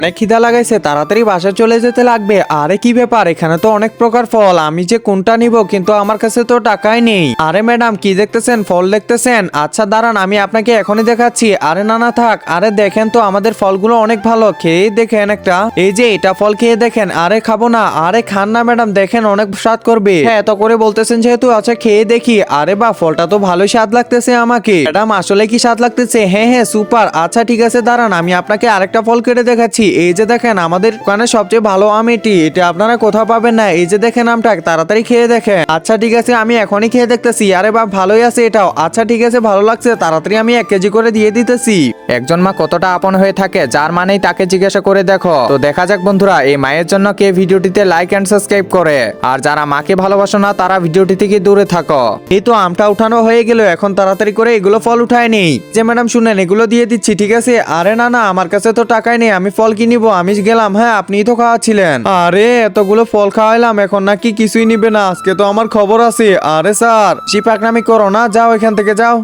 অনেক খিদা লাগাইছে, তাড়াতাড়ি বাসা চলে যেতে লাগবে। আরে কি ব্যাপার, এখানে তো অনেক প্রকার ফল, আমি যে কোনটা নিব, কিন্তু আমার কাছে তো টাকাই নেই। আরে ম্যাডাম কি দেখতেছেন, ফল দেখতেছেন? আচ্ছা দাঁড়ান, আমি আপনাকে এখনই দেখাচ্ছি। আরে না না থাক, আরে দেখেন তো আমাদের ফলগুলো অনেক ভালো, খেয়ে দেখেন একটা। এই যে এটা ফল খেয়ে দেখেন। আরে খাবো না। আরে খান না ম্যাডাম, দেখেন অনেক স্বাদ করবে। হ্যাঁ এত করে বলতেছেন যেহেতু, আচ্ছা খেয়ে দেখি। আরে বা ফলটা তো ভালোই স্বাদ লাগতেছে আমাকে। ম্যাডাম আসলে কি স্বাদ লাগতেছে? হ্যাঁ হ্যাঁ সুপার। আচ্ছা ঠিক আছে দাঁড়ান, আমি আপনাকে আরেকটা ফল কেটে দেখাচ্ছি। এই যে দেখেন আমাদের দোকানে সবচেয়ে ভালো আম এটি, এটা আপনারা কোথাও পাবেন না। এই যে দেখেন আমটা, তাড়াতাড়ি খেয়ে দেখেন। আচ্ছা ঠিক আছে, আমি এখনই খেয়ে দেখতেছি। আরে বা ভালোই আছে এটাও। আচ্ছা ঠিক আছে, ভালো লাগছে, তাড়াতাড়ি আমি 1 কেজি করে দিয়ে দিতেছি। একজন মা কতটা আপন হয়ে থাকে, যার মানেই তাকে জিজ্ঞাসা করে দেখো। তো দেখা যাক বন্ধুরা, এই মায়ের জন্য কে ভিডিওটিতে লাইক এন্ড সাবস্ক্রাইব করে, আর যারা মাকে ভালোবাসো না তারা ভিডিওটি থেকে দূরে থাকো। এই তো আমটা উঠানো হয়ে গেল, এখন তাড়াতাড়ি করে এগুলো ফল উঠায় নেই। যে ম্যাডাম শুনেন, এগুলো দিয়ে দিচ্ছি ঠিক আছে? আরে না না, আমার কাছে তো টাকাই নেই, আমি ফল কিনিব, আমি গেলাম। হ্যাঁ আপনিই তো খাওয়াচ্ছিলেন। আরে এতগুলো ফল খাওয়াইলাম, এখন নাকি কিছুই নিবে না, আজকে তো আমার খবর আছে। আরে স্যার, চিপাকনামি করো না, যাও এখান থেকে যাও।